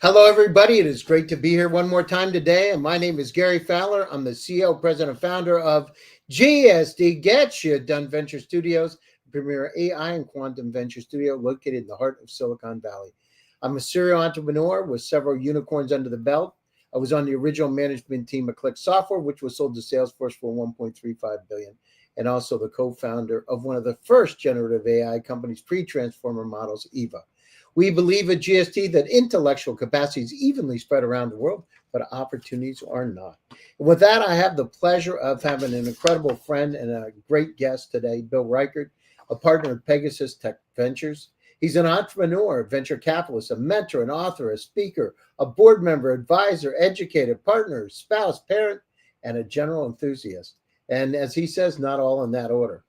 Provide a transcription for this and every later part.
Hello, everybody. It is great to be here one more time today. And my name is Gary Fowler. I'm the CEO, president, and founder of GSD Get You Done Venture Studios, premier AI and quantum venture studio located in the heart of Silicon Valley. I'm a serial entrepreneur with several unicorns under the belt. I was on the original management team of Click Software, which was sold to Salesforce for $1.35 billion, and also the co-founder of one of the first generative AI companies, pre-transformer models, Eva. We believe at GST that intellectual capacity is evenly spread around the world, but opportunities are not. And with that, I have the pleasure of having an incredible friend and a great guest today, Bill Reichert, a partner at Pegasus Tech Ventures. He's an entrepreneur, venture capitalist, a mentor, an author, a speaker, a board member, advisor, educator, partner, spouse, parent, and a general enthusiast. And as he says, not all in that order.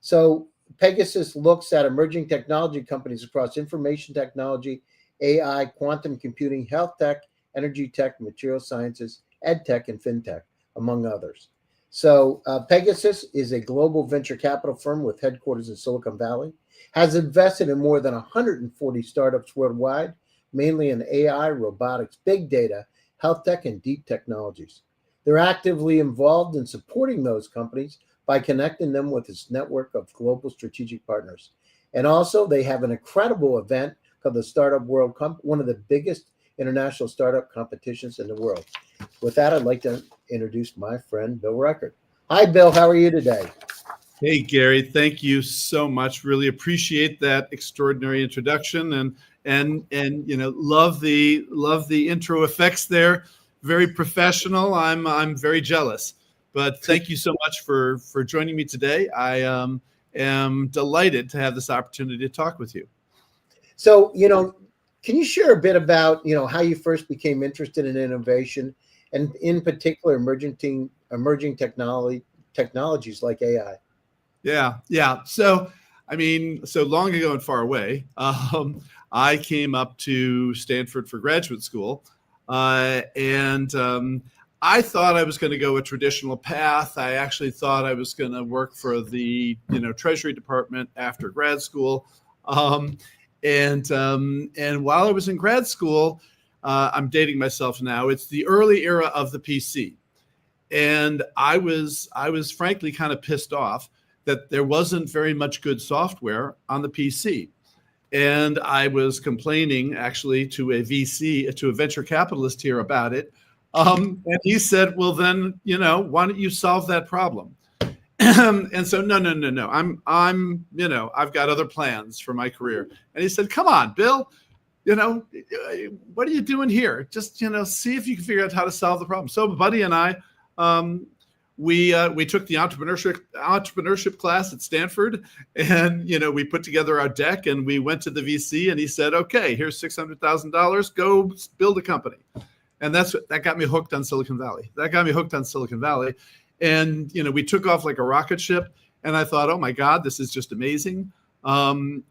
So Pegasus looks at emerging technology companies across information technology, AI, quantum computing, health tech, energy tech, material sciences, ed tech, and fintech, among others. So Pegasus is a global venture capital firm with headquarters in Silicon Valley, has invested in more than 140 startups worldwide, mainly in AI, robotics, big data, health tech, and deep technologies. They're actively involved in supporting those companies by connecting them with its network of global strategic partners. And also, they have an incredible event called the Startup World Cup, one of the biggest international startup competitions in the world. With that, I'd like to introduce my friend, Bill Reichert. Hi, Bill. How are you today? Hey, Gary. Thank you so much. Really appreciate that extraordinary introduction, and love the intro effects there. Very professional. I'm very jealous. But thank you so much for joining me today. I am delighted to have this opportunity to talk with you. So, can you share a bit about, how you first became interested in innovation and in particular emerging technologies like AI? Yeah. So, so long ago and far away, I came up to Stanford for graduate school, and I thought I was going to go a traditional path. I actually thought I was going to work for the Treasury Department after grad school. And while I was in grad school, I'm dating myself now. It's the early era of the PC, and I was frankly kind of pissed off that there wasn't very much good software on the PC. And I was complaining actually to a VC, to a venture capitalist here about it. And he said, well, then, why don't you solve that problem? And so, no. I've got other plans for my career. And he said, come on, Bill, what are you doing here? Just, see if you can figure out how to solve the problem. So buddy and I, we took the entrepreneurship class at Stanford, and we put together our deck, and we went to the VC, and he said, okay, here's $600,000, go build a company. And that got me hooked on Silicon Valley. And we took off like a rocket ship, and I thought, oh my God, this is just amazing. The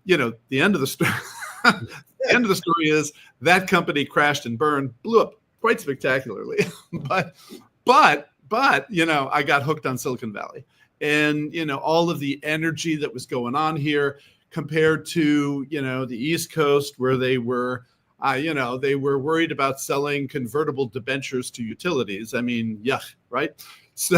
end of the story the end of the story is that company crashed and burned, blew up quite spectacularly. but I got hooked on Silicon Valley, and all of the energy that was going on here compared to the East Coast, where they were worried about selling convertible debentures to utilities. Yuck, right? So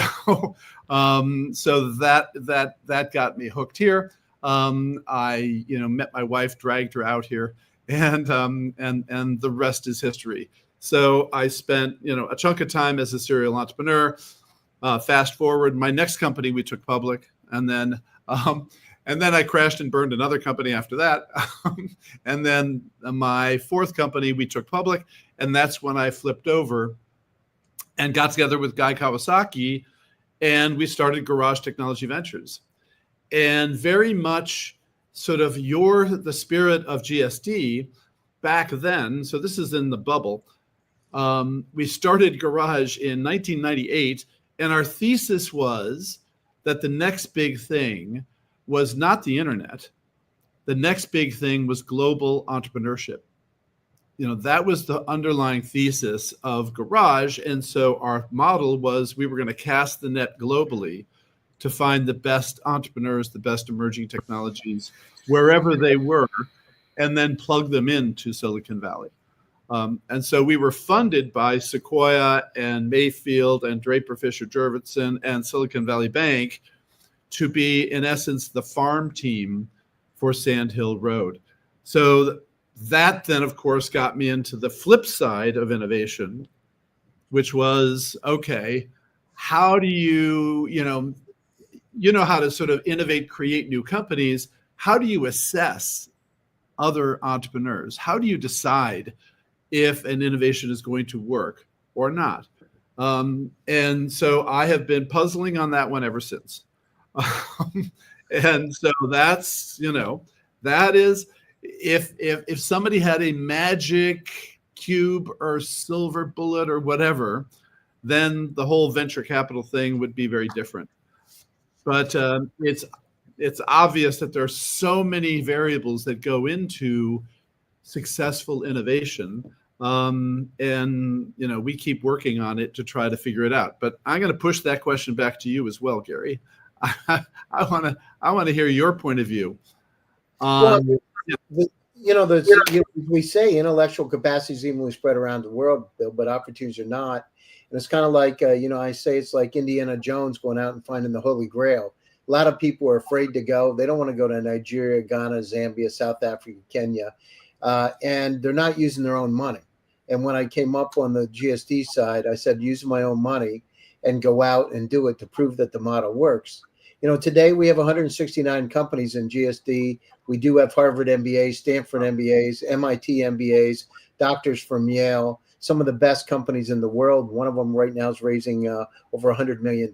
that got me hooked here. I met my wife, dragged her out here, and the rest is history. So I spent a chunk of time as a serial entrepreneur. Fast forward, my next company we took public, and then I crashed and burned another company after that. And then my fourth company we took public, and that's when I flipped over and got together with Guy Kawasaki, and we started Garage Technology Ventures. And very much sort of the spirit of GSD back then. So this is in the bubble. We started Garage in 1998, and our thesis was that the next big thing was not the internet. The next big thing was global entrepreneurship. That was the underlying thesis of Garage. And so our model was we were going to cast the net globally to find the best entrepreneurs, the best emerging technologies, wherever they were, and then plug them into Silicon Valley. And so we were funded by Sequoia and Mayfield and Draper Fisher Jurvetson and Silicon Valley Bank to be, in essence, the farm team for Sand Hill Road. So that then, of course, got me into the flip side of innovation, which was, okay, how do you know how to sort of innovate, create new companies. How do you assess other entrepreneurs? How do you decide if an innovation is going to work or not? And so I have been puzzling on that one ever since. And so that's, that is, if somebody had a magic cube or silver bullet or whatever, then the whole venture capital thing would be very different. But it's obvious that there are so many variables that go into successful innovation. And we keep working on it to try to figure it out. But I'm going to push that question back to you as well, Gary. I want to hear your point of view. We say intellectual capacity is evenly spread around the world, Bill, but opportunities are not. And it's kind of like, I say it's like Indiana Jones going out and finding the Holy Grail. A lot of people are afraid to go. They don't want to go to Nigeria, Ghana, Zambia, South Africa, Kenya, and they're not using their own money. And when I came up on the GSD side, I said, use my own money and go out and do it to prove that the model works. Today we have 169 companies in GSD. We do have Harvard MBAs, Stanford MBAs, MIT MBAs, doctors from Yale, some of the best companies in the world. One of them right now is raising over $100 million.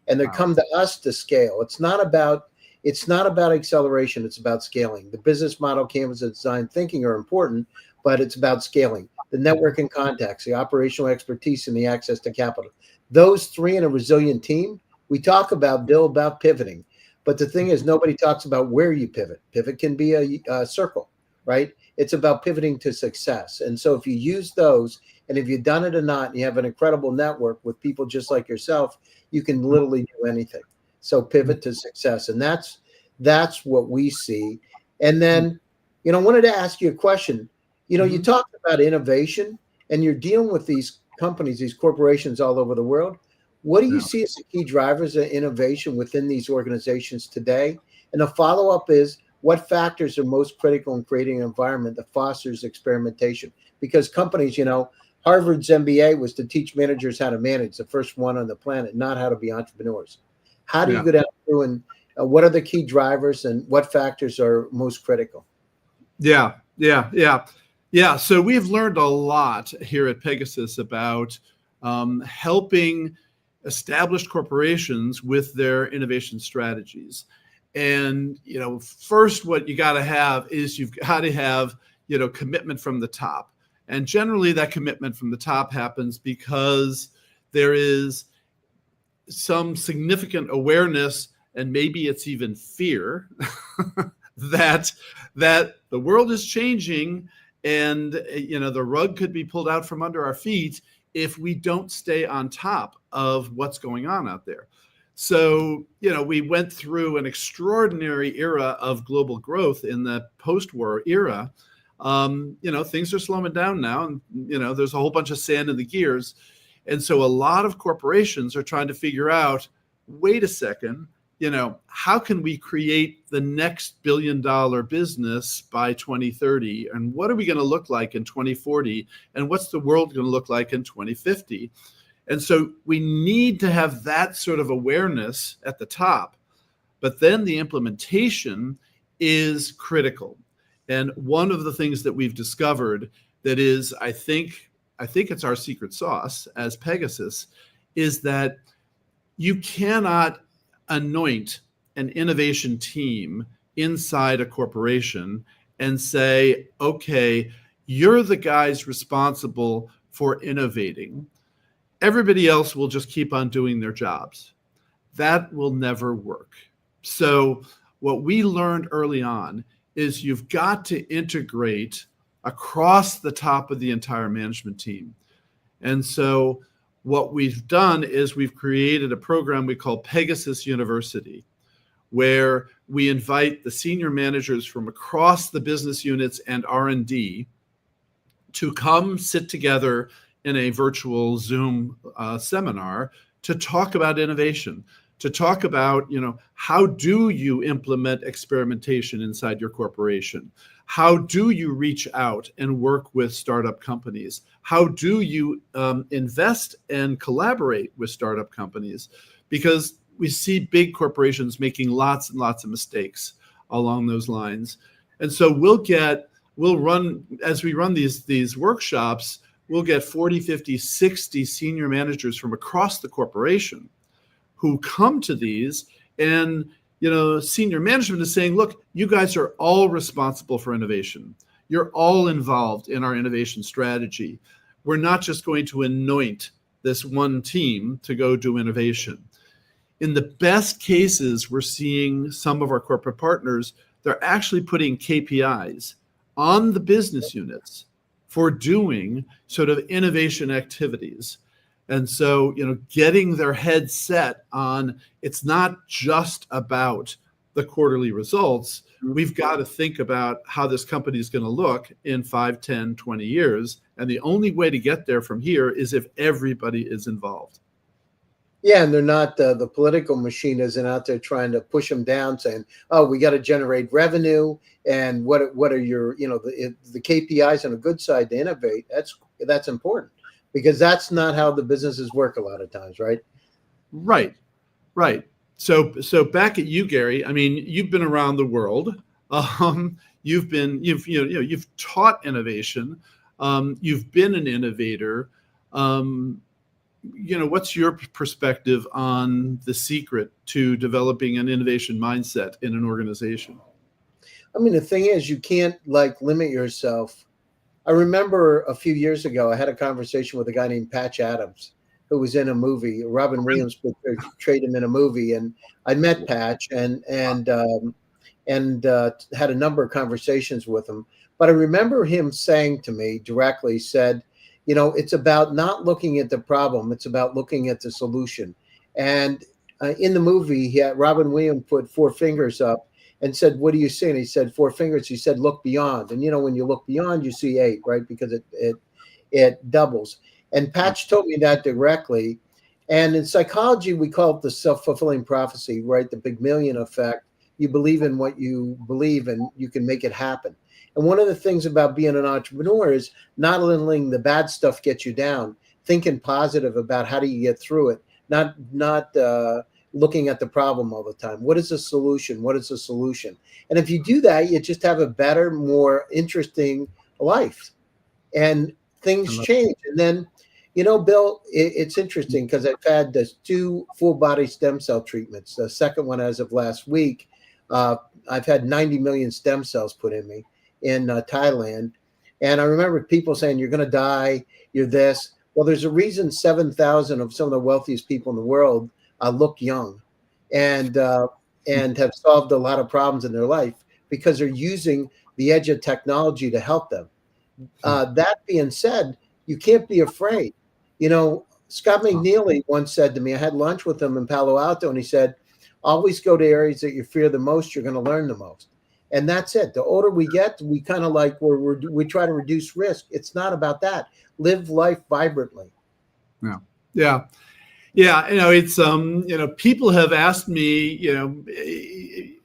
And they come to us to scale. It's not about acceleration. It's about scaling. The business model, canvas, and design thinking are important, but it's about scaling. The network and contacts, the operational expertise, and the access to capital. Those three in a resilient team. We talk about, Bill, about pivoting, but the thing is, nobody talks about where you pivot. Pivot can be a circle, right? It's about pivoting to success. And so if you use those, and if you've done it or not, and you have an incredible network with people just like yourself, you can literally do anything. So pivot to success. And that's what we see. And then, I wanted to ask you a question. You talked about innovation, and you're dealing with these companies, these corporations all over the world. What do you see as the key drivers of innovation within these organizations today? And the follow-up is, what factors are most critical in creating an environment that fosters experimentation? Because companies, Harvard's MBA was to teach managers how to manage, the first one on the planet, not how to be entrepreneurs. How do you go down through, and what are the key drivers, and what factors are most critical? Yeah. So we've learned a lot here at Pegasus about helping established corporations with their innovation strategies. And, first, what you got to have is you've got to have, commitment from the top. And generally that commitment from the top happens because there is some significant awareness, and maybe it's even fear, that the world is changing, and, the rug could be pulled out from under our feet if we don't stay on top of what's going on out there. So, we went through an extraordinary era of global growth in the post-war era. Things are slowing down now, and, there's a whole bunch of sand in the gears. And so a lot of corporations are trying to figure out, wait a second, how can we create the next billion-dollar business by 2030? And what are we going to look like in 2040? And what's the world going to look like in 2050? And so we need to have that sort of awareness at the top. But then the implementation is critical. And one of the things that we've discovered that is, I think it's our secret sauce as Pegasus, is that you cannot anoint an innovation team inside a corporation and say, okay, you're the guys responsible for innovating. Everybody else will just keep on doing their jobs. That will never work. So what we learned early on is you've got to integrate across the top of the entire management team. And so what we've done is we've created a program we call Pegasus University, where we invite the senior managers from across the business units and R&D to come sit together in a virtual Zoom seminar to talk about innovation, to talk about, how do you implement experimentation inside your corporation? How do you reach out and work with startup companies? How do you invest and collaborate with startup companies? Because we see big corporations making lots and lots of mistakes along those lines. And so as we run these workshops, we'll get 40, 50, 60 senior managers from across the corporation who come to these, and senior management is saying, look, you guys are all responsible for innovation. You're all involved in our innovation strategy. We're not just going to anoint this one team to go do innovation. In the best cases, we're seeing some of our corporate partners, they're actually putting KPIs on the business units for doing sort of innovation activities. And so, getting their head set on, it's not just about the quarterly results. We've got to think about how this company is going to look in 5, 10, 20 years. And the only way to get there from here is if everybody is involved. Yeah, and they're not, the political machine isn't out there trying to push them down saying, oh, we got to generate revenue. And what are your, the KPIs on a good side to innovate? That's important, because that's not how the businesses work a lot of times, right? Right. So back at you, Gary. I mean, you've been around the world. You've taught innovation. You've been an innovator. What's your perspective on the secret to developing an innovation mindset in an organization? I mean, the thing is, you can't limit yourself. I remember a few years ago, I had a conversation with a guy named Patch Adams, who was in a movie. Robin Williams portrayed him in a movie, and I met Patch and had a number of conversations with him. But I remember him saying to me directly, said, it's about not looking at the problem; it's about looking at the solution. And in the movie, Robin Williams put 4 fingers up and said, what do you see? And he said, 4 fingers. He said, look beyond. And, when you look beyond, you see 8, right? Because it doubles. And Patch told me that directly. And in psychology, we call it the self-fulfilling prophecy, right? The Pygmalion effect. You believe in what you believe, and you can make it happen. And one of the things about being an entrepreneur is not letting the bad stuff get you down, thinking positive about how do you get through it, not looking at the problem all the time. What is the solution? What is the solution? And if you do that, you just have a better, more interesting life, and things change. And then, Bill, it's interesting because I've had 2 full body stem cell treatments. The second one, as of last week, I've had 90 million stem cells put in me in Thailand. And I remember people saying, you're going to die, you're this. Well, there's a reason 7,000 of some of the wealthiest people in the world look young and have solved a lot of problems in their life because they're using the edge of technology to help them. That being said, you can't be afraid. Scott McNeely once said to me, I had lunch with him in Palo Alto, and he said, always go to areas that you fear the most, you're going to learn the most. And that's it. The older we get, we kind of we try to reduce risk. It's not about that. Live life vibrantly. Yeah. It's people have asked me,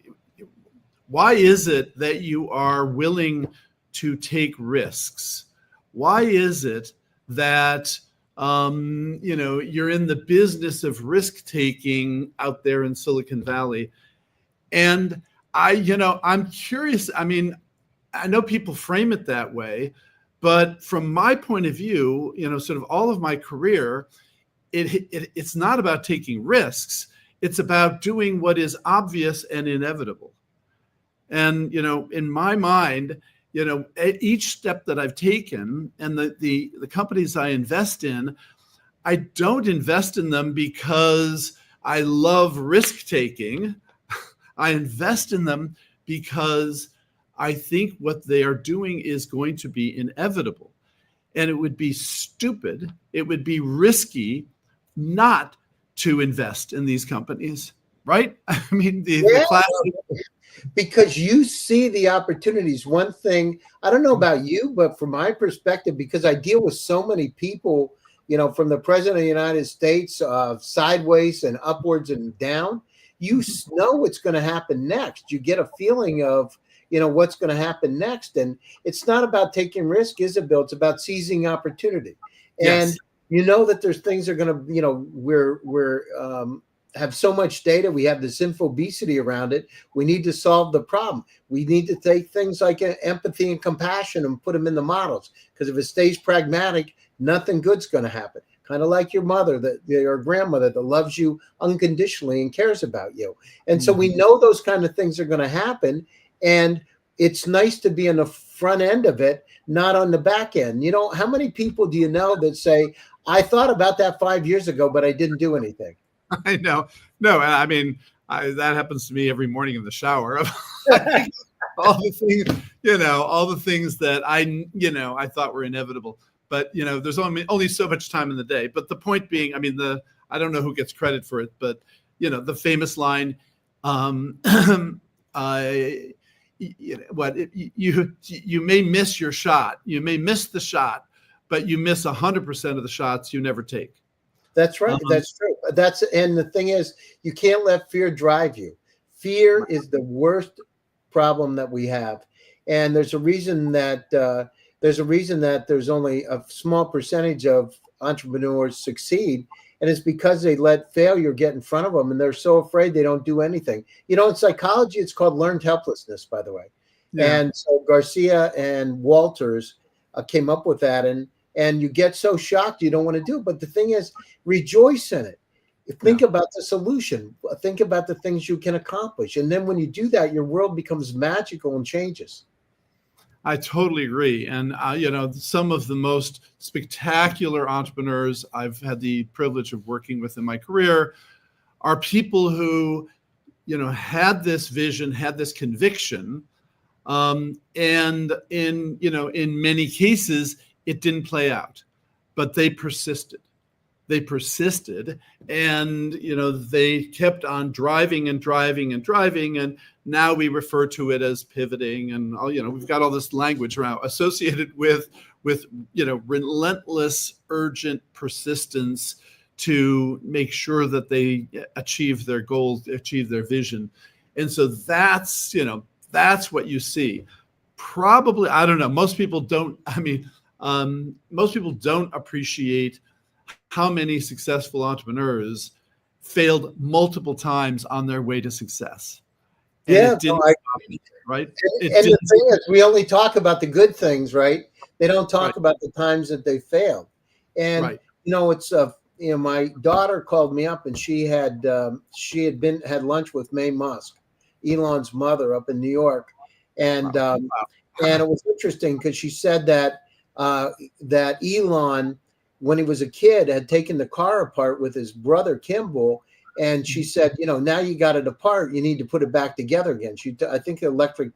why is it that you are willing to take risks? Why is it that you're in the business of risk taking out there in Silicon Valley? And I'm curious. I mean, I know people frame it that way, but from my point of view, sort of all of my career, it's not about taking risks. It's about doing what is obvious and inevitable. And, in my mind, at each step that I've taken and the companies I invest in, I don't invest in them because I love risk taking. I invest in them because I think what they are doing is going to be inevitable. And it would be stupid, it would be risky not to invest in these companies, right? I mean, the Yeah, classic. because you see the opportunities. One thing, I don't know about you, but from my perspective, because I deal with so many people, from the president of the United States, sideways and upwards and down, you know what's going to happen next. You get a feeling of, what's going to happen next. And it's not about taking risk, is it, Bill? It's about seizing opportunity. And Yes. you know that there's things that are going to, we're have so much data. We have this infobesity around it. We need to solve the problem. We need to take things like empathy and compassion and put them in the models. Because if it stays pragmatic, nothing good's going to happen. Kind of like your mother, your grandmother that loves you unconditionally and cares about you. And so we know those kind of things are going to happen. And it's nice to be on the front end of it, not on the back end. How many people do you know that say, I thought about that 5 years ago, but I didn't do anything? I know. No, I mean, that happens to me every morning in the shower. all the things, all the things that I thought were inevitable. But there's only so much time in the day. But the point being, I mean, I don't know who gets credit for it, but the famous line, you may miss your shot, you may miss the shot, but you miss 100% of the shots you never take. That's right. That's true. And the thing is, you can't let fear drive you. Fear is the worst problem that we have. And there's a reason that there's only a small percentage of entrepreneurs succeed. And it's because they let failure get in front of them and they're so afraid they don't do anything. In psychology, it's called learned helplessness, by the way. Yeah. And so Garcia and Walters came up with that. And you get so shocked you don't want to do it. But the thing is, rejoice in it. Think about the solution. Think about the things you can accomplish. And then when you do that, your world becomes magical and changes. I totally agree. And, some of the most spectacular entrepreneurs I've had the privilege of working with in my career are people who, had this vision, had this conviction. And in many cases, it didn't play out, but they persisted. And, they kept on driving. And now we refer to it as pivoting. And, we've got all this language around associated with relentless, urgent persistence to make sure that they achieve their goals, achieve their vision. And so that's what you see. Probably, I don't know. Most people don't appreciate how many successful entrepreneurs failed multiple times on their way to success. And yeah, it didn't right? And the thing is, we only talk about the good things, right? They don't talk about the times that they failed. And it's my daughter called me up and she had lunch with Mae Musk, Elon's mother, up in New York, and and it was interesting because she said that Elon, when he was a kid, had taken the car apart with his brother Kimball, and she said, now you got it apart, you need to put it back together again. I think electric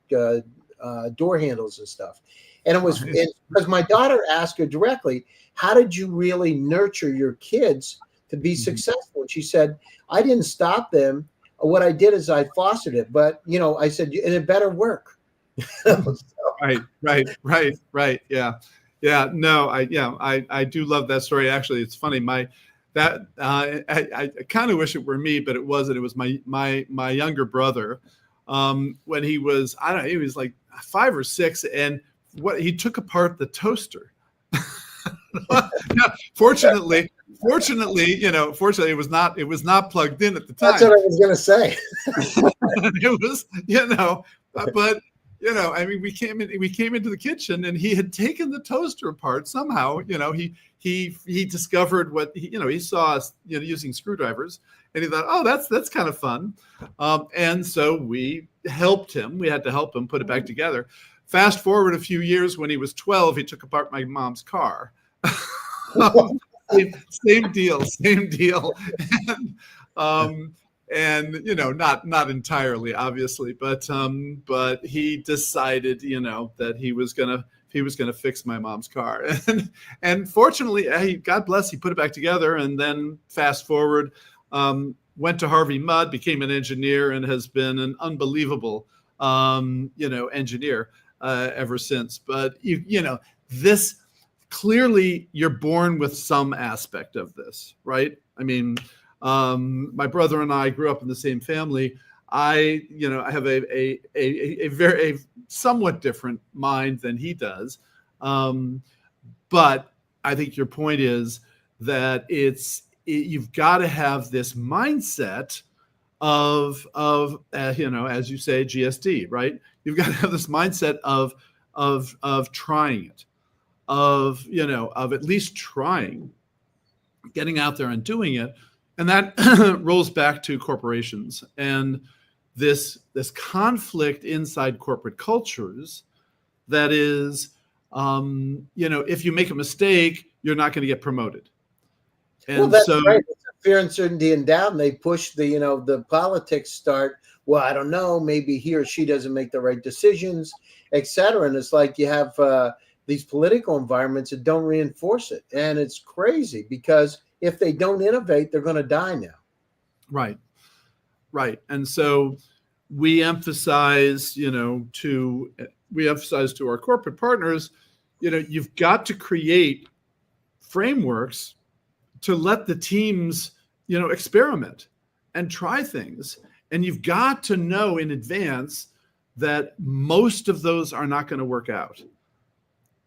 door handles and stuff. And it was because my daughter asked her directly, how did you really nurture your kids to be successful? And she said, I didn't stop them. What I did is I fostered it, but I said, and it better work. Right. Yeah, no, I do love that story. Actually, it's funny. I kind of wish it were me, but it wasn't. It was my younger brother. When he was, I don't know, he was like 5 or 6, and he took apart the toaster. Fortunately, it was not plugged in at the time. That's what I was going to say. It was, but. We came into the kitchen and he had taken the toaster apart somehow. He discovered what he saw us using screwdrivers, and he thought, oh, that's kind of fun. And so we helped him. We had to help him put it back together. Fast forward a few years, when he was 12, he took apart my mom's car. Same deal. And not entirely, obviously, but he decided that he was gonna fix my mom's car, and fortunately, God bless, he put it back together. And then fast forward, went to Harvey Mudd, became an engineer, and has been an unbelievable, engineer ever since. But this clearly you're born with some aspect of this, right? I mean, my brother and I grew up in the same family. I have a very somewhat different mind than he does, but I think your point is that you've got to have this mindset of as you say, GSD, right? You've got to have this mindset of trying it, of at least trying, getting out there and doing it. And that rolls back to corporations and this conflict inside corporate cultures that is, if you make a mistake, you're not going to get promoted. And well, that's right. It's fear, uncertainty, and doubt. And they push the politics start. Well, I don't know. Maybe he or she doesn't make the right decisions, et cetera. And it's like you have these political environments that don't reinforce it. And it's crazy because if they don't innovate, they're going to die now. Right. Right. And so we emphasize, to our corporate partners, you've got to create frameworks to let the teams, experiment and try things. And you've got to know in advance that most of those are not going to work out.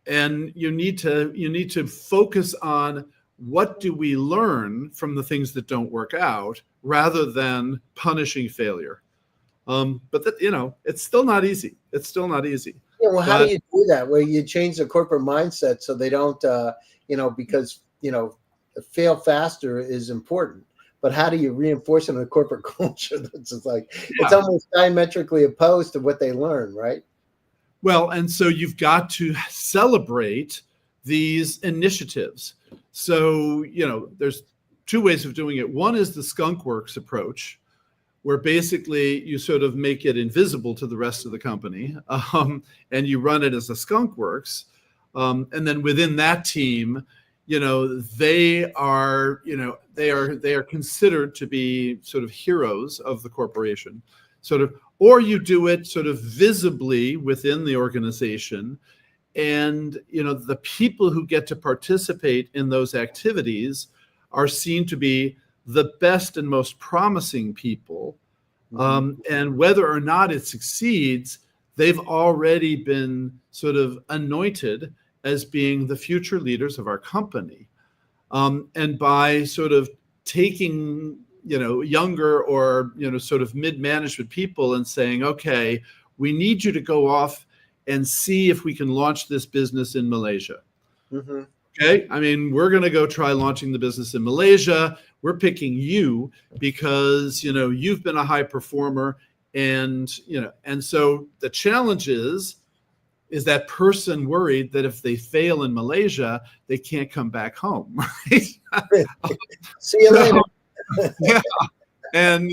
And you need to focus on what do we learn from the things that don't work out rather than punishing failure. But that, it's still not easy. It's still not easy. Yeah, well, how do you do that? Where you change the corporate mindset so they don't, because, fail faster is important. But how do you reinforce it in a corporate culture that's just like, it's almost diametrically opposed to what they learn, right? Well, and so you've got to celebrate these initiatives. So, there's two ways of doing it. One is the skunk works approach, where basically you sort of make it invisible to the rest of the company, and you run it as a skunk works. And then within that team, they are considered to be sort of heroes of the corporation, or you do it sort of visibly within the organization. And, the people who get to participate in those activities are seen to be the best and most promising people. And whether or not it succeeds, they've already been sort of anointed as being the future leaders of our company. And by sort of taking, younger or, sort of mid-management people and saying, okay, we need you to go off and see if we can launch this business in Malaysia. Mm-hmm. Okay. I mean, we're going to go try launching the business in Malaysia. We're picking you because, you've been a high performer. And, and so the challenge is that person worried that if they fail in Malaysia, they can't come back home. Right? See you later. Yeah. And,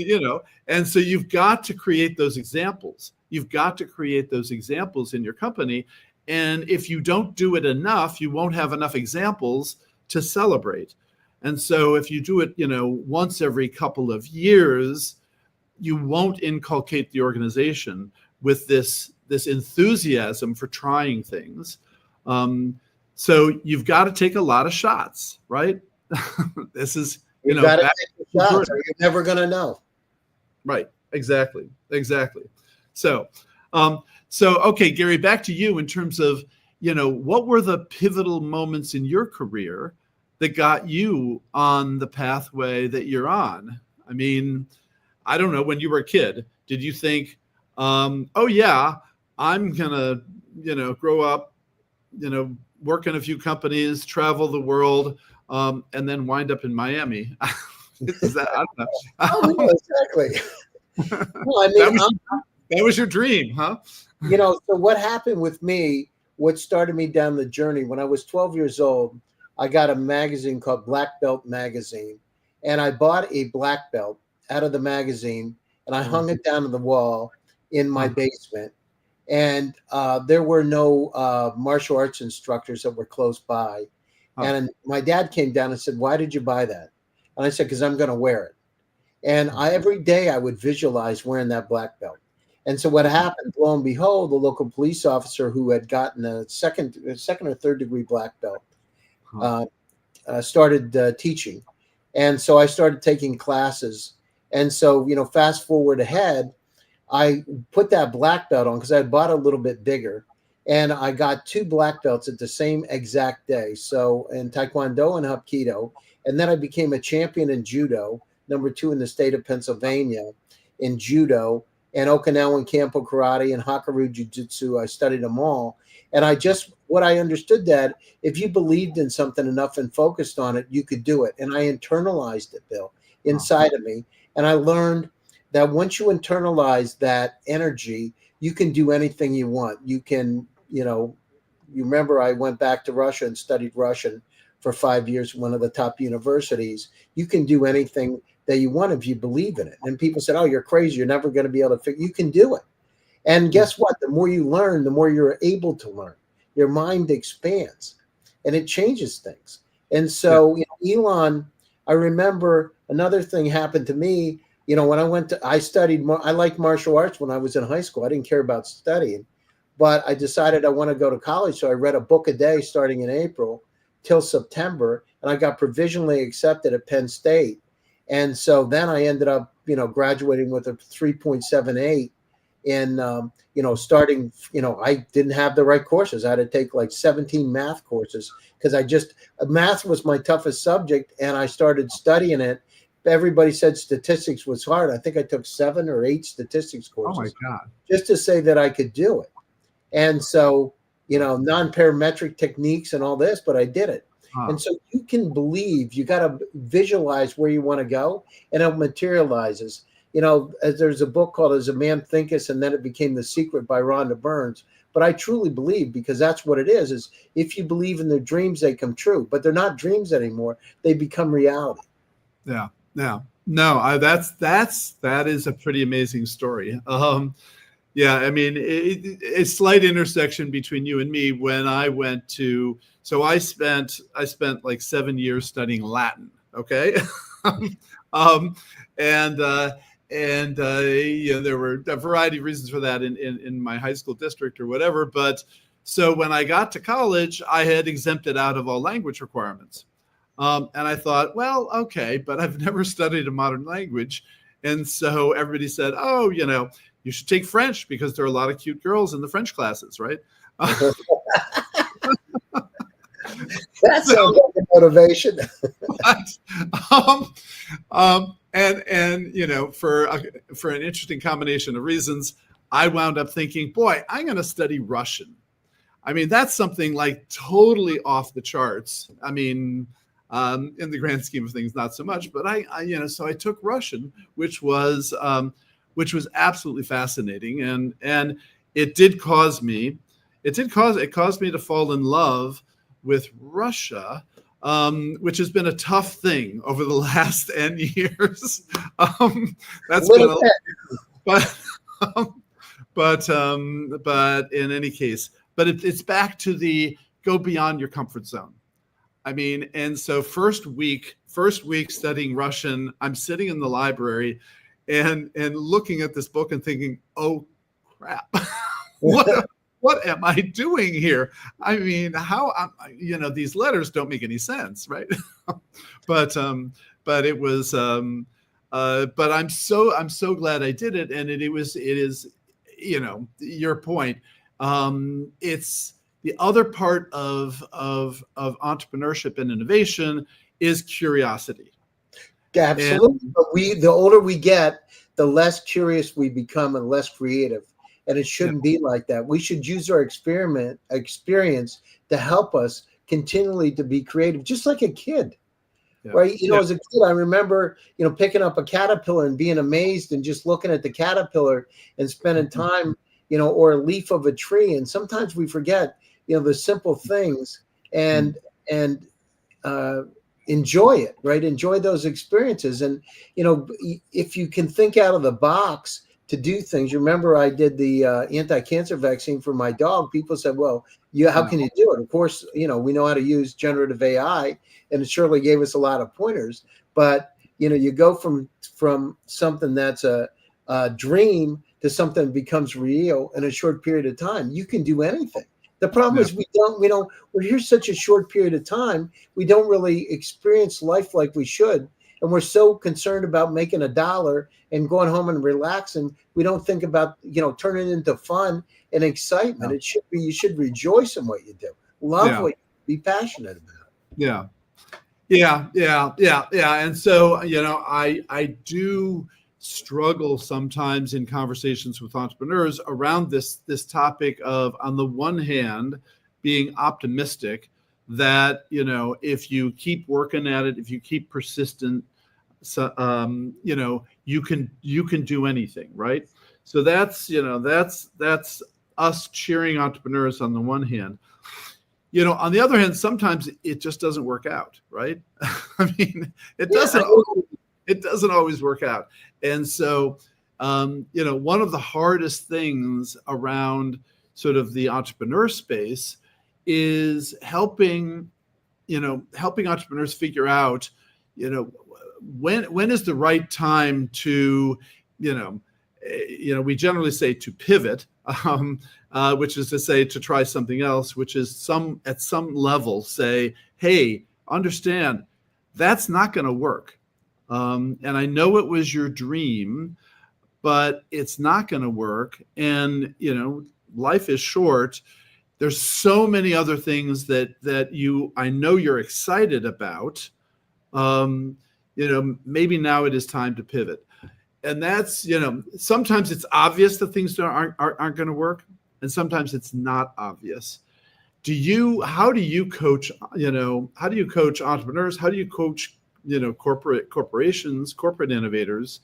and so you've got to create those examples. You've got to create those examples in your company. And if you don't do it enough, you won't have enough examples to celebrate. And so if you do it, once every couple of years, you won't inculcate the organization with this enthusiasm for trying things. So you've got to take a lot of shots, right? This is, you've got to take the shots or you're never going to know. Right. Exactly. So, okay, Gary, back to you in terms of, what were the pivotal moments in your career that got you on the pathway that you're on? I mean, I don't know, when you were a kid, did you think, oh yeah, I'm gonna, grow up, work in a few companies, travel the world, and then wind up in Miami? Is that, I don't know. Oh, exactly. Well, I mean, that was your dream, huh? So what happened with me, what started me down the journey, when I was 12 years old, I got a magazine called Black Belt Magazine, and I bought a black belt out of the magazine, and I hung it down on the wall in my basement. And there were no martial arts instructors that were close by. And my dad came down and said, "Why did you buy that?" And I said, "Because I'm going to wear it." And every day I would visualize wearing that black belt. And so what happened, lo and behold, the local police officer who had gotten a second or third degree black belt Huh. started teaching. And so I started taking classes. And so, fast forward ahead, I put that black belt on because I had bought a little bit bigger. And I got 2 black belts at the same exact day. So in Taekwondo and Hapkido. And then I became a champion in Judo, #2 in the state of Pennsylvania in Judo, and Okinawan Kampo Karate and Hakaru Jiu-Jitsu. I studied them all. And what I understood that if you believed in something enough and focused on it, you could do it. And I internalized it, Bill, Huh. inside of me. And I learned that once you internalize that energy, you can do anything you want. You can, you remember I went back to Russia and studied Russian for 5 years, one of the top universities. You can do anything that you want if you believe in it. And people said, "Oh, you're crazy. You're never going to be able to figure." You can do it. And guess what? The more you learn, the more you're able to learn. Your mind expands and it changes things. And so, Elon, I remember another thing happened to me. When I studied, I liked martial arts when I was in high school. I didn't care about studying, but I decided I want to go to college. So I read a book a day starting in April till September, and I got provisionally accepted at Penn State. And so then I ended up, graduating with a 3.78 in, starting, I didn't have the right courses. I had to take like 17 math courses because math was my toughest subject, and I started studying it. Everybody said statistics was hard. I think I took 7 or 8 statistics Oh my courses God. just to say that I could do it. And so, non-parametric techniques and all this, but I did it. Huh. And so you can believe, you got to visualize where you want to go, and it materializes. As there's a book called As a Man Thinketh, and then it became The Secret by Rhonda Burns. But I truly believe, because that's what it is if you believe in their dreams, they come true. But they're not dreams anymore. They become reality. Yeah. Yeah. No, that is a pretty amazing story. Yeah, I mean, a slight intersection between you and me when I went to. So I spent like 7 years studying Latin. Okay, um, and there were a variety of reasons for that in my high school district or whatever. But so when I got to college, I had exempted out of all language requirements. And I thought, well, okay, but I've never studied a modern language. And so everybody said, oh, you should take French because there are a lot of cute girls in the French classes, right? That's a motivation. And for an interesting combination of reasons, I wound up thinking, boy, I'm going to study Russian. I mean, that's something like totally off the charts. I mean, in the grand scheme of things, not so much. But so I took Russian, which was absolutely fascinating, and it caused me to fall in love with Russia, which has been a tough thing over the last N years. That's been but in any case, but it's back to the go beyond your comfort zone. I mean, and so first week studying Russian, I'm sitting in the library and looking at this book and thinking, oh crap, what am I doing here? I mean, how these letters don't make any sense, right? but it was but I'm so glad I did it, and it is your point. It's the other part of entrepreneurship and innovation is curiosity. Absolutely. But the older we get, the less curious we become and less creative. And it shouldn't be like that. We should use our experience to help us continually to be creative, just like a kid. Right. As a kid, I remember, picking up a caterpillar and being amazed and just looking at the caterpillar and spending time, or a leaf of a tree. And sometimes we forget, the simple things and enjoy it, right? Enjoy those experiences. And, if you can think out of the box to do things. Remember, I did the anti-cancer vaccine for my dog. People said, well, how can you do it? Of course, we know how to use generative AI, and it surely gave us a lot of pointers. But You go from something that's a dream to something that becomes real in a short period of time. You can do anything. The problem Yeah. is we're here such a short period of time. We don't really experience life like we should. And we're so concerned about making a dollar and going home and relaxing. We don't think about, turning it into fun and excitement. Yeah. It should be, you should rejoice in what you do. Love Yeah. what you be passionate about. Yeah. Yeah. And so, I do struggle sometimes in conversations with entrepreneurs around this topic of, on the one hand, being optimistic that, if you keep working at it, if you keep persistent, so, you can do anything, right? So that's us cheering entrepreneurs on the one hand. On the other hand, sometimes it just doesn't work out, right? I mean, it doesn't always work out. And so, one of the hardest things around sort of the entrepreneur space is helping entrepreneurs figure out, when is the right time to, we generally say to pivot, which is to say to try something else, which is at some level say, hey, understand that's not going to work. And I know it was your dream, but it's not going to work. And, life is short. There's so many other things that I know you're excited about. Maybe now it is time to pivot. And that's, sometimes it's obvious that things aren't going to work. And sometimes it's not obvious. How do you coach entrepreneurs? How do you coach, corporations, corporate innovators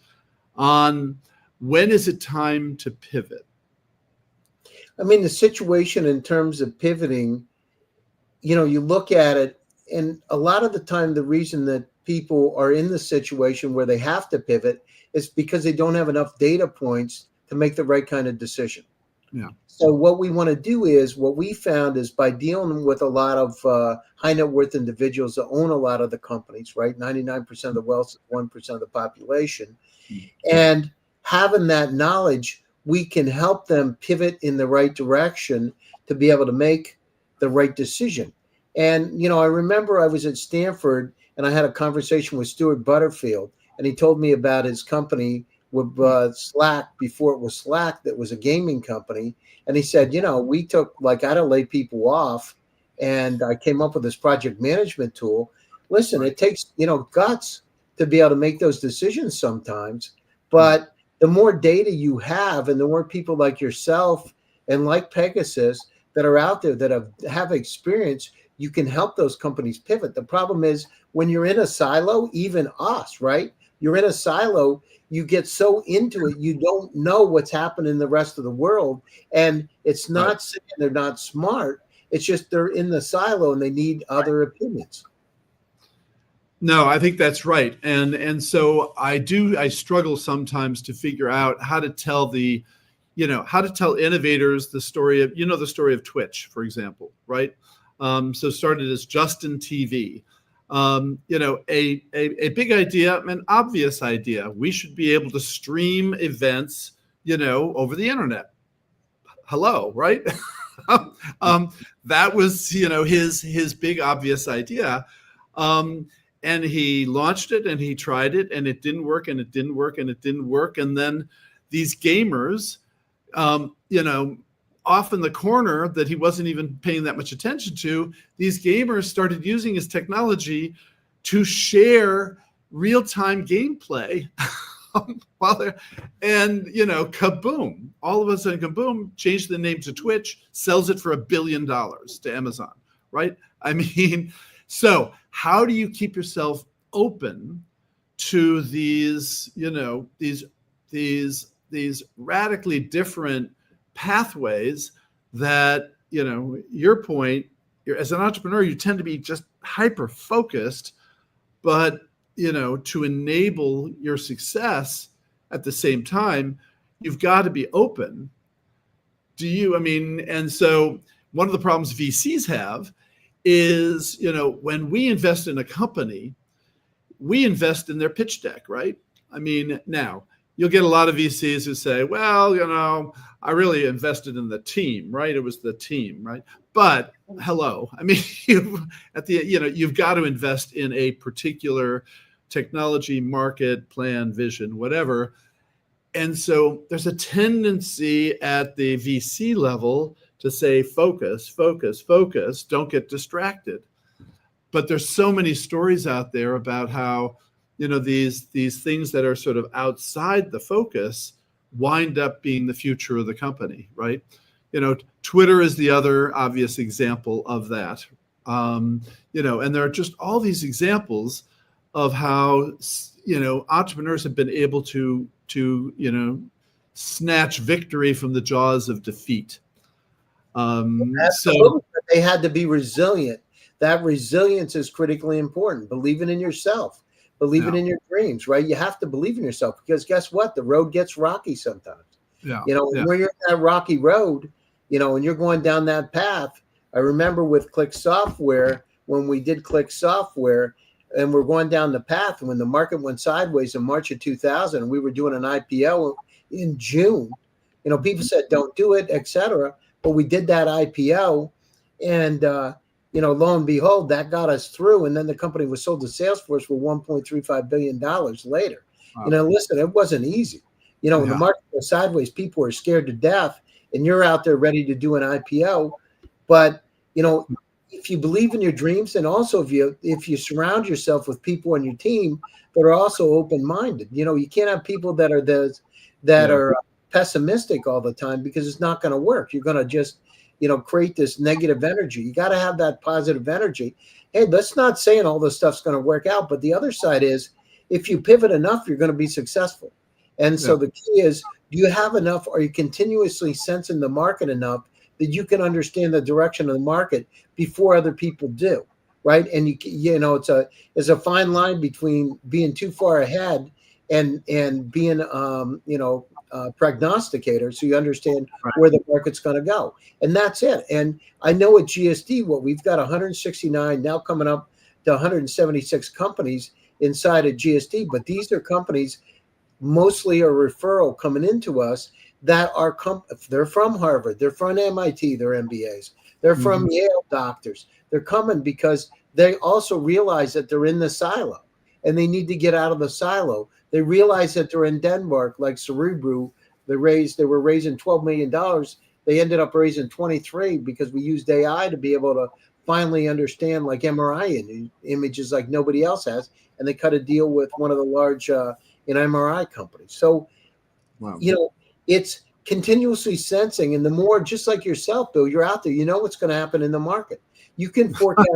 on when is it time to pivot? I mean, the situation in terms of pivoting, you look at it, and a lot of the time, the reason that people are in the situation where they have to pivot is because they don't have enough data points to make the right kind of decision. Yeah. So what we want to do is, what we found is, by dealing with a lot of high net worth individuals that own a lot of the companies, right? 99% of the wealth, 1% of the population. And having that knowledge, we can help them pivot in the right direction to be able to make the right decision. And, I remember I was at Stanford and I had a conversation with Stuart Butterfield, and he told me about his company with Slack, before it was Slack, that was a gaming company. And he said, we took, I had to lay people off, and I came up with this project management tool. Listen, it takes, guts to be able to make those decisions sometimes. But the more data you have, and the more people like yourself and like Pegasus that are out there that have experience, you can help those companies pivot. The problem is, when you're in a silo, even us, right? You're in a silo, you get so into it, you don't know what's happening in the rest of the world. And it's not saying they're not smart. It's just they're in the silo and they need other opinions. No, I think that's right. And so I struggle sometimes to figure out how to tell innovators the story of, the story of Twitch, for example, right? So started as Justin TV. A big idea, an obvious idea. We should be able to stream events, over the internet. Hello, right? That was, his big obvious idea. And he launched it and he tried it and it didn't work and it didn't work and it didn't work. And then these gamers, off in the corner that he wasn't even paying that much attention to, these gamers started using his technology to share real-time gameplay kaboom, all of a sudden, kaboom, changed the name to Twitch, sells it for $1 billion to Amazon, right? I mean, so how do you keep yourself open to these radically different pathways that, your point, as an entrepreneur, you tend to be just hyper focused, but, to enable your success at the same time, you've got to be open. And so one of the problems VCs have is, when we invest in a company, we invest in their pitch deck, right? I mean, now you'll get a lot of VCs who say, well, I really invested in the team, right? It was the team, right? But hello, I mean, you've got to invest in a particular technology, market, plan, vision, whatever. And so there's a tendency at the VC level to say, focus, focus, focus, don't get distracted. But there's so many stories out there about how, these things that are sort of outside the focus wind up being the future of the company, right? Twitter is the other obvious example of that. And there are just all these examples of how, entrepreneurs have been able to snatch victory from the jaws of defeat. So they had to be resilient. That resilience is critically important. Believing in yourself, believing in your dreams, right? You have to believe in yourself, because guess what? The road gets rocky sometimes. When you're in that rocky road, and you're going down that path. I remember with Click Software, when we did Click Software, and we're going down the path, and when the market went sideways in March of 2000, and we were doing an IPO in June, people said, don't do it, etc. But we did that IPO, and lo and behold, that got us through. And then the company was sold to Salesforce for $1.35 billion later. Wow. Listen, it wasn't easy. When the market goes sideways, people are scared to death, and you're out there ready to do an IPO. But, if you believe in your dreams, and also if you surround yourself with people on your team that are also open-minded, you can't have people that are pessimistic all the time, because it's not going to work. You're going to just create this negative energy. You got to have that positive energy. Hey, that's not saying all this stuff's going to work out, but the other side is, if you pivot enough, you're going to be successful. And so the key is, do you have enough? Are you continuously sensing the market enough that you can understand the direction of the market before other people do, right? And it's a fine line between being too far ahead and being prognosticator, so you understand where the market's going to go. And that's it. And I know at GSD, we've got 169, now coming up to 176 companies inside of GSD, but these are companies, mostly a referral coming into us, that are they're from Harvard, they're from MIT, they're MBAs, they're from Yale doctors. They're coming because they also realize that they're in the silo, and they need to get out of the silo. They realize that they're in Denmark, like Cerebru. They were raising $12 million. They ended up raising 23 because we used AI to be able to finally understand, like, MRI images like nobody else has. And they cut a deal with one of the large MRI companies. So, it's continuously sensing. And the more, just like yourself, Bill, you're out there, you know what's going to happen in the market. You can forecast.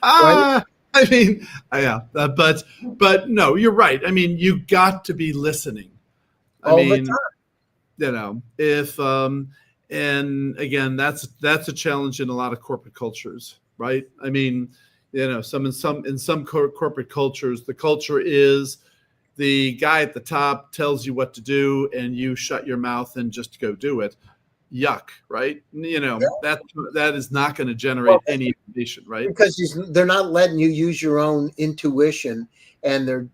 Right? I mean, but no, you're right. I mean, you got to be listening. All the time. If and again, that's a challenge in a lot of corporate cultures, right? I mean, in some corporate cultures, the culture is the guy at the top tells you what to do, and you shut your mouth and just go do it. Yuck, right? That is not going to generate any innovation, right? Because they're not letting you use your own intuition, and they're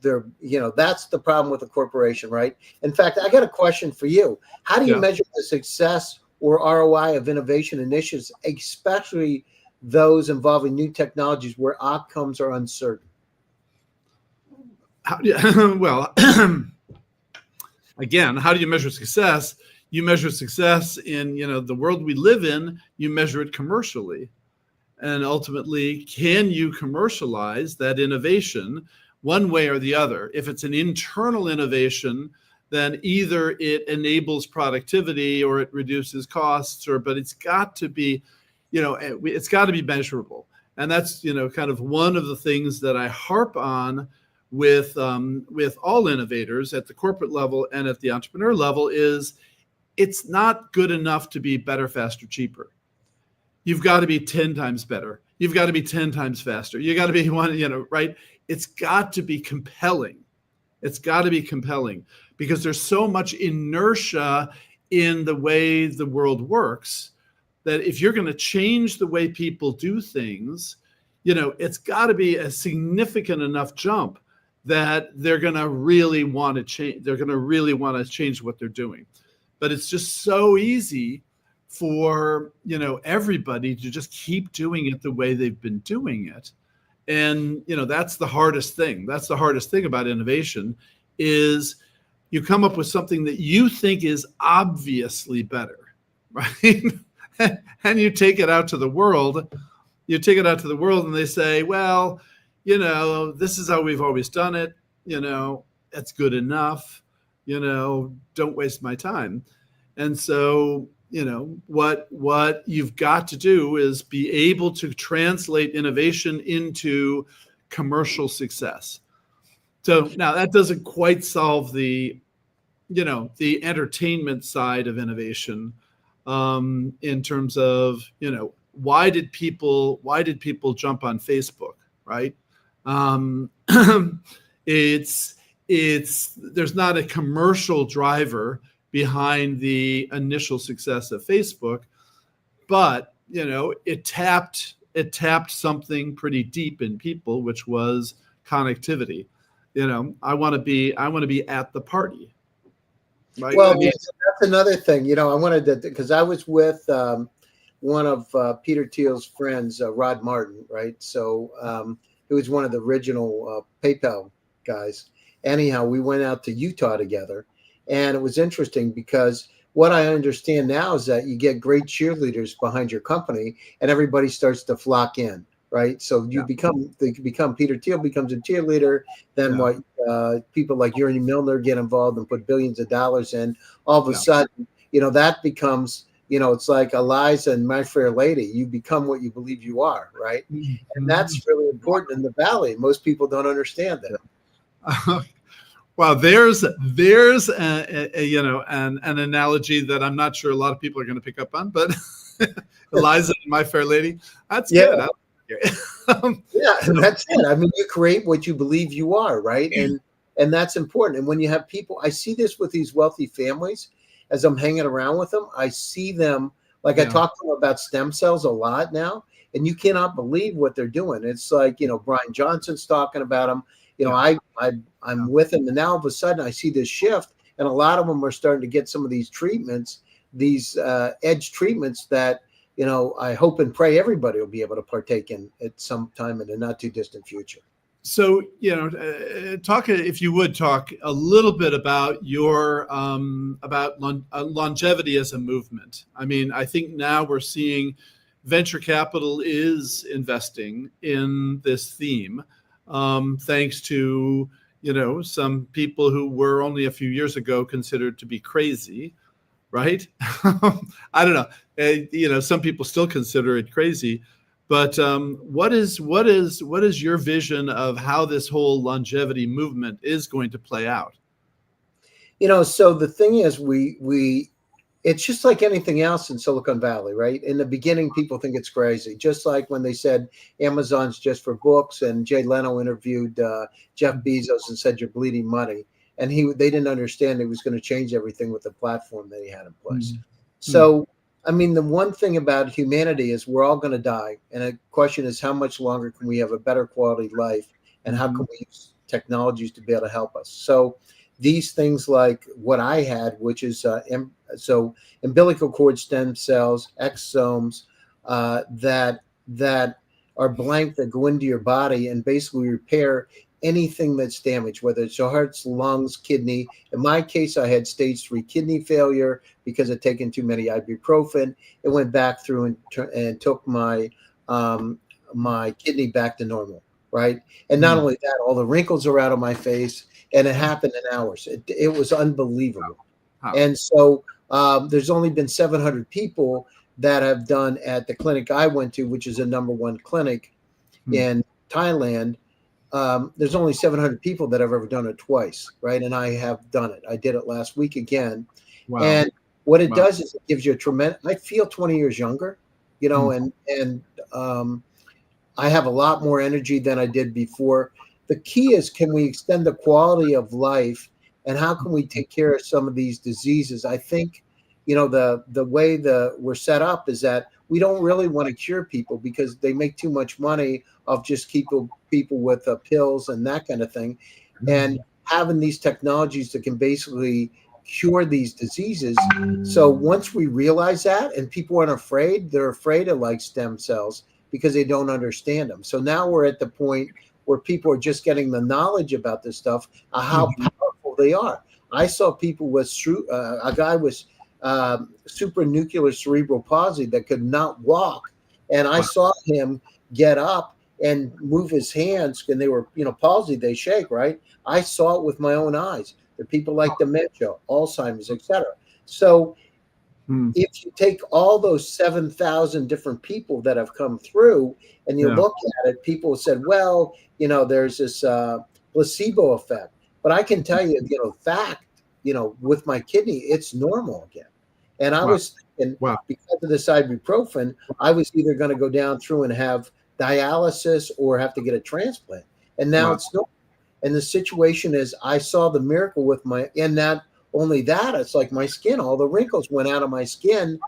that's the problem with a corporation, right? In fact, I got a question for you. How do you measure the success or ROI of innovation initiatives, especially those involving new technologies where outcomes are uncertain? Well, again, how do you measure success? You measure success in, the world we live in. You measure it commercially. And ultimately, can you commercialize that innovation one way or the other? If it's an internal innovation, then either it enables productivity or it reduces costs, but it's got to be, it's got to be measurable. And that's, kind of one of the things that I harp on with all innovators at the corporate level and at the entrepreneur level is, it's not good enough to be better, faster, cheaper. You've got to be 10 times better. You've got to be 10 times faster. You got to be right? It's got to be compelling. It's got to be compelling, because there's so much inertia in the way the world works that if you're going to change the way people do things, it's got to be a significant enough jump that they're going to really want to change. They're going to really want to change what they're doing. But it's just so easy for, everybody to just keep doing it the way they've been doing it. And, that's the hardest thing. That's the hardest thing about innovation is you come up with something that you think is obviously better, right? And you take it out to the world. You take it out to the world and they say, well, this is how we've always done it. That's good enough. Don't waste my time. And so, what you've got to do is be able to translate innovation into commercial success. So now that doesn't quite solve the entertainment side of innovation, in terms of, why did people jump on Facebook, right? It's there's not a commercial driver behind the initial success of Facebook, but it tapped something pretty deep in people, which was connectivity. I want to be at the party, right? Well, that's another thing. I wanted to, because I was with one of Peter Thiel's friends, Rod Martin, right? So he was one of the original PayPal guys. Anyhow, we went out to Utah together, and it was interesting because what I understand now is that you get great cheerleaders behind your company, and everybody starts to flock in, right? So they become Peter Thiel becomes a cheerleader. Then what? People like Yuri Milner get involved and put billions of dollars in. All of a sudden, that becomes, it's like Eliza and My Fair Lady. You become what you believe you are, right? Mm-hmm. And that's really important in the Valley. Most people don't understand that. Well, there's an analogy that I'm not sure a lot of people are going to pick up on, but Eliza and My Fair Lady, that's good. And that's it. I mean, you create what you believe you are, right? And that's important. And when you have people, I see this with these wealthy families. As I'm hanging around with them, I see them, like I talk to them about stem cells a lot now, and you cannot believe what they're doing. It's like, Brian Johnson's talking about them. I'm with him, and now all of a sudden I see this shift, and a lot of them are starting to get some of these treatments, these edge treatments that, I hope and pray everybody will be able to partake in at some time in the not too distant future. So, if you would talk a little bit about your longevity as a movement. I mean, I think now we're seeing venture capital is investing in this theme, thanks to some people who were only a few years ago considered to be crazy, right? I don't know. Some people still consider it crazy. But what is your vision of how this whole longevity movement is going to play out? So the thing is, it's just like anything else in Silicon Valley, right? In the beginning, people think it's crazy. Just like when they said Amazon's just for books, and Jay Leno interviewed Jeff Bezos and said, "You're bleeding money," and they didn't understand he was going to change everything with the platform that he had in place. Mm-hmm. So. I mean, the one thing about humanity is we're all going to die. And the question is, how much longer can we have a better quality life? And how can we use technologies to be able to help us? So these things like what I had, which is umbilical cord stem cells, exosomes, that are blank, that go into your body and basically repair anything that's damaged, whether it's your heart's, lungs, kidney. In my case, I had stage 3 kidney failure because I'd taken too many ibuprofen. It went back through and took my kidney back to normal, right? And not only that, all the wrinkles are out of my face, and it happened in hours. It was unbelievable. Wow. And so there's only been 700 people that have done at the clinic I went to, which is a #1 clinic in Thailand. There's only 700 people that have ever done it twice, right? And I have done it. I did it last week again. Wow. And what it does is it gives you a tremendous, I feel 20 years younger, and I have a lot more energy than I did before. The key is, can we extend the quality of life, and how can we take care of some of these diseases? I think, the way we're set up is that we don't really want to cure people because they make too much money off just keeping people with pills and that kind of thing. and having these technologies that can basically cure these diseases. So once we realize that, and people aren't afraid, they're afraid of like stem cells because they don't understand them. So now we're at the point where people are just getting the knowledge about this stuff, how powerful they are. I saw people with a guy with supranuclear cerebral palsy that could not walk, and I saw him get up and move his hands, and they were, palsy, they shake, right? I saw it with my own eyes. There are people like dementia, Alzheimer's, etc. So if you take all those 7,000 different people that have come through and you look at it, people said, well, there's this placebo effect. But I can tell you, with my kidney, it's normal again. And I was thinking, because of this ibuprofen, I was either going to go down through and have dialysis or have to get a transplant. And now it's normal. And the situation is, I saw the miracle with and not only that, it's like my skin, all the wrinkles went out of my skin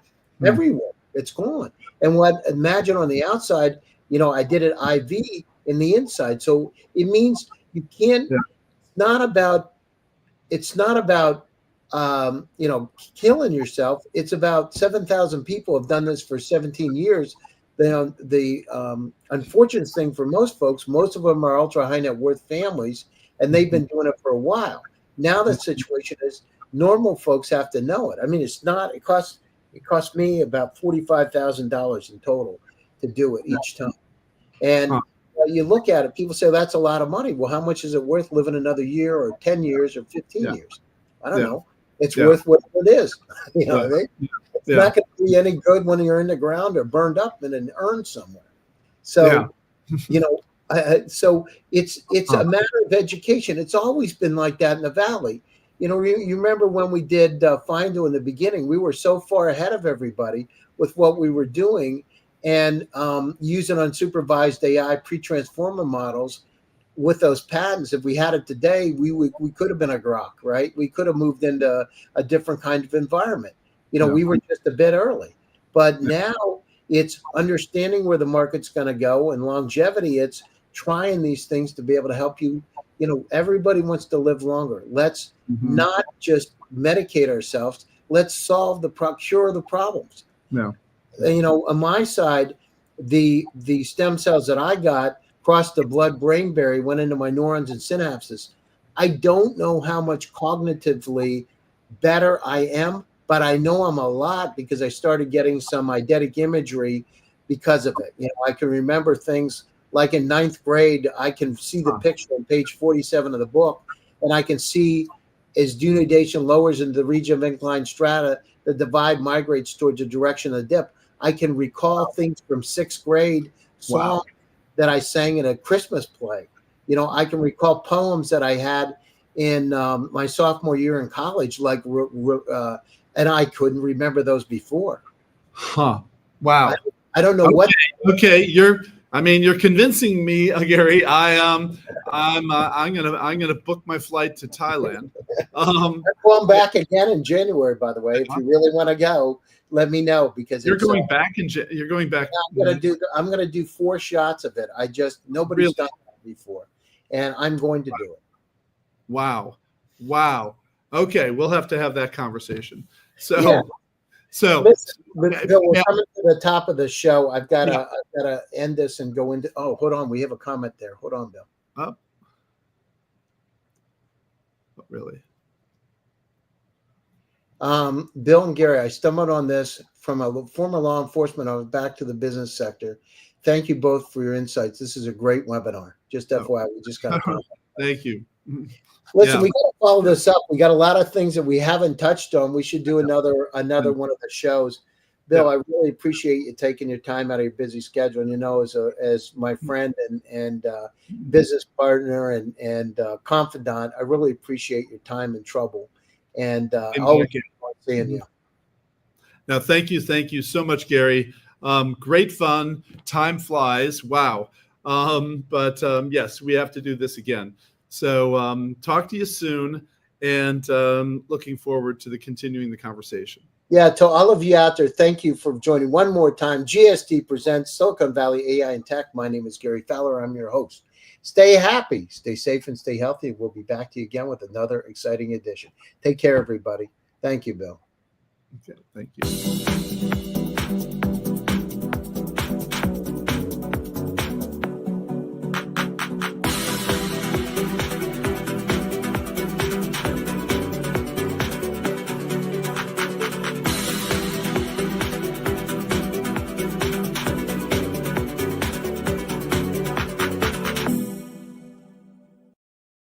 everywhere. It's gone. And imagine on the outside, I did it IV in the inside. So it means you can't, it's not about killing yourself. It's about 7,000 people have done this for 17 years. The unfortunate thing for most folks, most of them are ultra high net worth families, and they've been doing it for a while. Now the situation is normal folks have to know it. I mean, it cost me about $45,000 in total to do it each time. And you look at it, people say that's a lot of money. Well, how much is it worth living another year or 10 years or 15 years? I don't know. It's worth what it is. What I mean? It's not going to be any good when you're in the ground or burned up and then earned somewhere. So, so it's a matter of education. It's always been like that in the Valley. You remember when we did Findo in the beginning, we were so far ahead of everybody with what we were doing and using unsupervised AI pre-transformer models with those patents. If we had it today, we could have been a grok, right? We could have moved into a different kind of environment. We were just a bit early, but now it's understanding where the market's going to go, and longevity. It's trying these things to be able to help you. Everybody wants to live longer. Let's not just medicate ourselves. Let's cure the problems. On my side, the stem cells that I got crossed the blood-brain barrier, went into my neurons and synapses. I don't know how much cognitively better I am, but I know I'm a lot because I started getting some eidetic imagery because of it. I can remember things like in 9th grade. I can see the picture on page 47 of the book, and I can see as denudation lowers into the region of inclined strata, the divide migrates towards the direction of the dip. I can recall things from 6th grade songs that I sang in a Christmas play. I can recall poems that I had in my sophomore year in college, and I couldn't remember those before. Wow. I don't know what. Okay, you're convincing me, Gary. I'm gonna book my flight to Thailand. I'm going back again in January, by the way. If you really want to go, let me know, because you're going back. I'm gonna do 4 shots of it. Nobody's done that before, and I'm going to do it. Wow. Okay, we'll have to have that conversation. So listen, Bill, we're coming to the top of the show. I've got to end this and go into. Oh, hold on, we have a comment there. Hold on, Bill. Oh, really? Bill and Gary, I stumbled on this from a former law enforcement. I was back to the business sector. Thank you both for your insights. This is a great webinar. Just FYI, we just got a comment. Thank you. Listen, we got to follow this up. We got a lot of things that we haven't touched on. We should do another one of the shows. Bill, I really appreciate you taking your time out of your busy schedule. And as my friend and business partner and confidant, I really appreciate your time and trouble. And always seeing you. Now, thank you so much, Gary. Great fun. Time flies. Wow. But yes, we have to do this again. So talk to you soon, and looking forward to continuing the conversation. Yeah, to all of you out there, thank you for joining one more time. GSD Presents, Silicon Valley AI and Tech. My name is Gary Fowler. I'm your host. Stay happy, stay safe, and stay healthy. We'll be back to you again with another exciting edition. Take care, everybody. Thank you, Bill. Okay, thank you.